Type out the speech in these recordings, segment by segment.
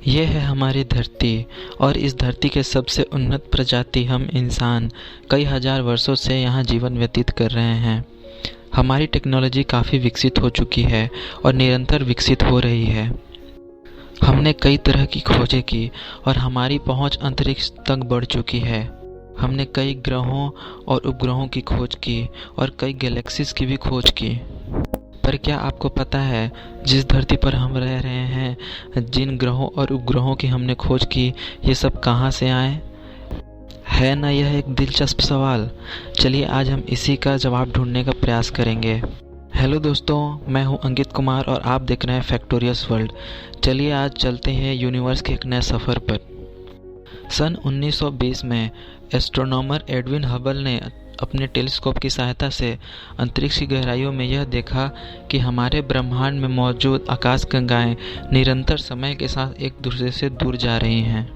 ये है हमारी धरती और इस धरती के सबसे उन्नत प्रजाति हम इंसान कई हजार वर्षों से यहाँ जीवन व्यतीत कर रहे हैं। हमारी टेक्नोलॉजी काफ़ी विकसित हो चुकी है और निरंतर विकसित हो रही है। हमने कई तरह की खोजें की और हमारी पहुंच अंतरिक्ष तक बढ़ चुकी है। हमने कई ग्रहों और उपग्रहों की खोज की और कई गैलेक्सीज की भी खोज की। पर क्या आपको पता है, जिस धरती पर हम रह रहे हैं, जिन ग्रहों और उपग्रहों की हमने खोज की, ये सब कहाँ से आए? है ना यह एक दिलचस्प सवाल। चलिए आज हम इसी का जवाब ढूंढने का प्रयास करेंगे। हेलो दोस्तों, मैं हूं अंकित कुमार और आप देख रहे हैं फैक्टोरियस वर्ल्ड। चलिए आज चलते हैं यूनिवर्स के एक नए सफ़र पर। सन 1920 में एस्ट्रोनॉमर एडविन हबल ने अपने टेलीस्कोप की सहायता से अंतरिक्ष की गहराइयों में यह देखा कि हमारे ब्रह्मांड में मौजूद आकाशगंगाएं निरंतर समय के साथ एक दूसरे से दूर जा रही हैं।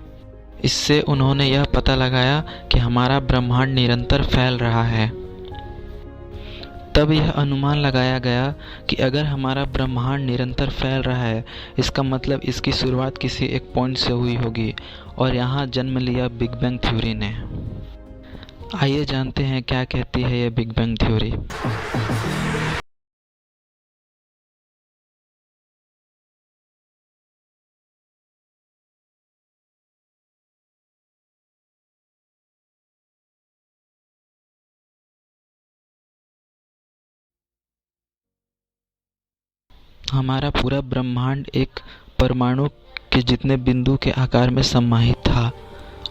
इससे उन्होंने यह पता लगाया कि हमारा ब्रह्मांड निरंतर फैल रहा है। तब यह अनुमान लगाया गया कि अगर हमारा ब्रह्मांड निरंतर फैल रहा है, इसका मतलब इसकी शुरुआत किसी एक पॉइंट से हुई होगी और यहाँ जन्म लिया बिग बैंग थ्योरी ने। आइए जानते हैं क्या कहती है यह बिग बैंग थ्योरी। हमारा पूरा ब्रह्मांड एक परमाणु के जितने बिंदु के आकार में समाहित था।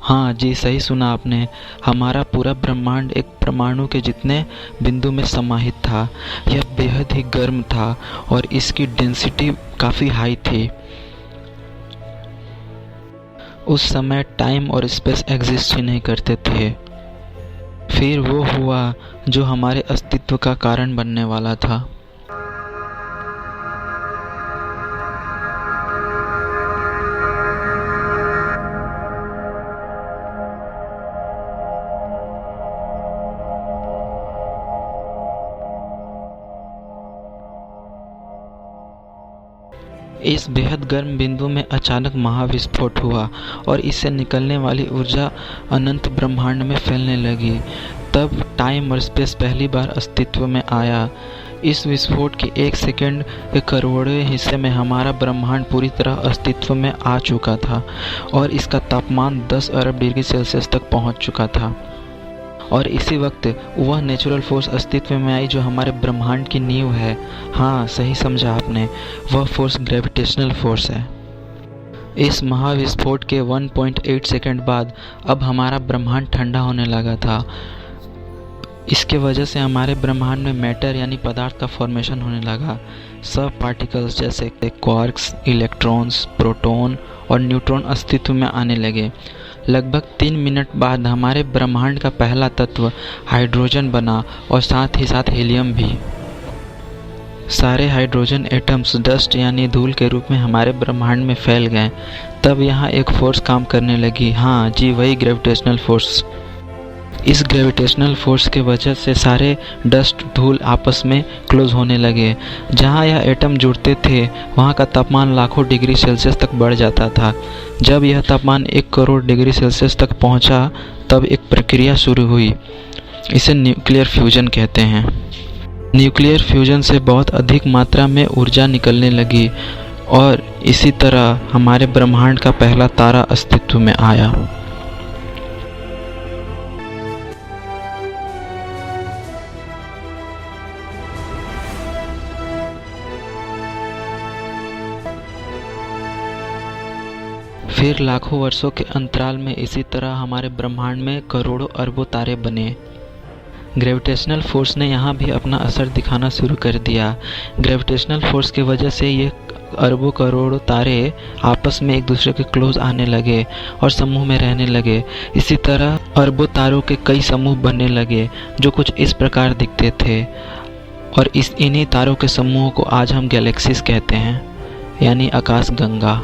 हाँ जी, सही सुना आपने। हमारा पूरा ब्रह्मांड एक परमाणु के जितने बिंदु में समाहित था। यह बेहद ही गर्म था और इसकी डेंसिटी काफ़ी हाई थी। उस समय टाइम और स्पेस एग्जिस्ट ही नहीं करते थे। फिर वो हुआ जो हमारे अस्तित्व का कारण बनने वाला था। इस बेहद गर्म बिंदु में अचानक महाविस्फोट हुआ और इससे निकलने वाली ऊर्जा अनंत ब्रह्मांड में फैलने लगी। तब टाइम और स्पेस पहली बार अस्तित्व में आया। इस विस्फोट के 1 सेकंड के करोड़वें हिस्से में हमारा ब्रह्मांड पूरी तरह अस्तित्व में आ चुका था और इसका तापमान 10 अरब डिग्री सेल्सियस तक पहुंच चुका था। और इसी वक्त वह नेचुरल फोर्स अस्तित्व में आई जो हमारे ब्रह्मांड की नींव है। हाँ, सही समझा आपने, वह फोर्स ग्रेविटेशनल फोर्स है। इस महाविस्फोट के 1.8 सेकंड बाद अब हमारा ब्रह्मांड ठंडा होने लगा था। इसके वजह से हमारे ब्रह्मांड में मैटर यानी पदार्थ का फॉर्मेशन होने लगा। सब पार्टिकल्स जैसे क्वार्क्स, इलेक्ट्रॉन्स, प्रोटॉन और न्यूट्रॉन अस्तित्व में आने लगे। लगभग 3 मिनट बाद हमारे ब्रह्मांड का पहला तत्व हाइड्रोजन बना और साथ ही साथ हीलियम भी। सारे हाइड्रोजन एटम्स डस्ट यानी धूल के रूप में हमारे ब्रह्मांड में फैल गए। तब यहाँ एक फोर्स काम करने लगी। हाँ जी, वही ग्रेविटेशनल फोर्स। इस ग्रेविटेशनल फोर्स के वजह से सारे डस्ट धूल आपस में क्लोज होने लगे। जहाँ यह एटम जुड़ते थे वहाँ का तापमान लाखों डिग्री सेल्सियस तक बढ़ जाता था। जब यह तापमान 1 करोड़ डिग्री सेल्सियस तक पहुँचा तब एक प्रक्रिया शुरू हुई। इसे न्यूक्लियर फ्यूजन कहते हैं। न्यूक्लियर फ्यूजन से बहुत अधिक मात्रा में ऊर्जा निकलने लगी और इसी तरह हमारे ब्रह्मांड का पहला तारा अस्तित्व में आया। फिर लाखों वर्षों के अंतराल में इसी तरह हमारे ब्रह्मांड में करोड़ों अरबों तारे बने। ग्रेविटेशनल फोर्स ने यहाँ भी अपना असर दिखाना शुरू कर दिया। ग्रेविटेशनल फोर्स की वजह से ये अरबों करोड़ों तारे आपस में एक दूसरे के क्लोज आने लगे और समूह में रहने लगे। इसी तरह अरबों तारों के कई समूह बनने लगे जो कुछ इस प्रकार दिखते थे और इन्हीं तारों के समूह को आज हम गैलेक्सीज कहते हैं, यानी आकाशगंगा।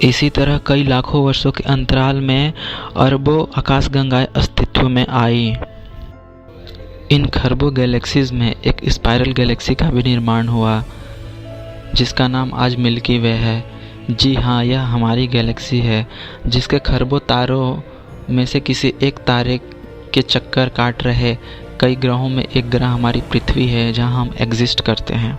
इसी तरह कई लाखों वर्षों के अंतराल में अरबों आकाशगंगाएं अस्तित्व में आई। इन खरबों गैलेक्सीज में एक स्पाइरल गैलेक्सी का भी निर्माण हुआ जिसका नाम आज मिल्की वे है। जी हाँ, यह हमारी गैलेक्सी है जिसके खरबों तारों में से किसी एक तारे के चक्कर काट रहे कई ग्रहों में एक ग्रह हमारी पृथ्वी है जहाँ हम एग्जिस्ट करते हैं।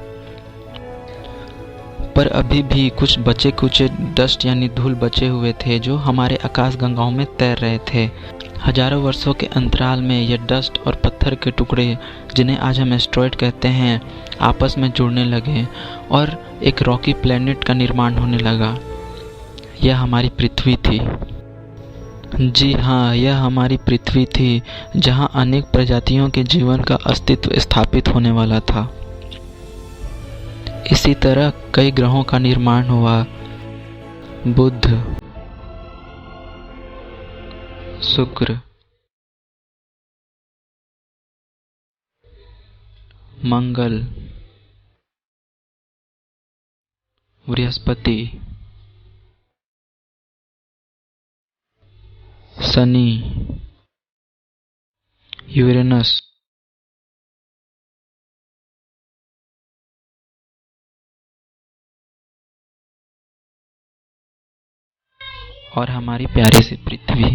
पर अभी भी कुछ बचे कुचे डस्ट यानी धूल बचे हुए थे जो हमारे आकाश गंगाओं में तैर रहे थे। हजारों वर्षों के अंतराल में ये डस्ट और पत्थर के टुकड़े जिन्हें आज हम एस्ट्रॉयड कहते हैं आपस में जुड़ने लगे और एक रॉकी प्लैनेट का निर्माण होने लगा। यह हमारी पृथ्वी थी। जी हाँ, यह हमारी पृथ्वी थी जहाँ अनेक प्रजातियों के जीवन का अस्तित्व स्थापित होने वाला था। इसी तरह कई ग्रहों का निर्माण हुआ। बुध, शुक्र, मंगल, बृहस्पति, शनि, यूरेनस, और हमारी प्यारी सी पृथ्वी।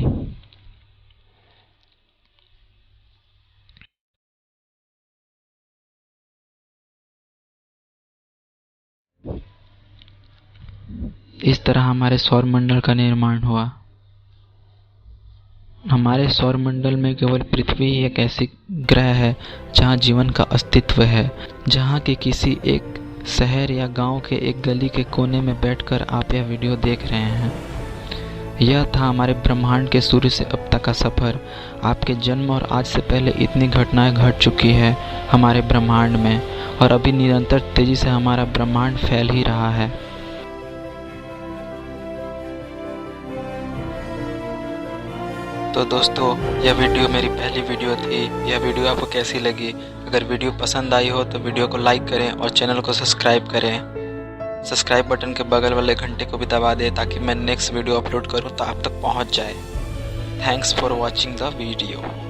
इस तरह हमारे सौरमंडल का निर्माण हुआ। हमारे सौरमंडल में केवल पृथ्वी ही एक ऐसी ग्रह है जहाँ जीवन का अस्तित्व है, जहाँ के किसी एक शहर या गांव के एक गली के कोने में बैठकर आप यह वीडियो देख रहे हैं। यह था हमारे ब्रह्मांड के शुरू से अब तक का सफ़र। आपके जन्म और आज से पहले इतनी घटनाएं घट चुकी है हमारे ब्रह्मांड में, और अभी निरंतर तेज़ी से हमारा ब्रह्मांड फैल ही रहा है। तो दोस्तों, यह वीडियो मेरी पहली वीडियो थी। यह वीडियो आपको कैसी लगी? अगर वीडियो पसंद आई हो तो वीडियो को लाइक करें और चैनल को सब्सक्राइब करें। सब्सक्राइब बटन के बगल वाले घंटे को भी दबा दें ताकि मैं नेक्स्ट वीडियो अपलोड करूं तो आप तक पहुंच जाए। Thanks for watching the video.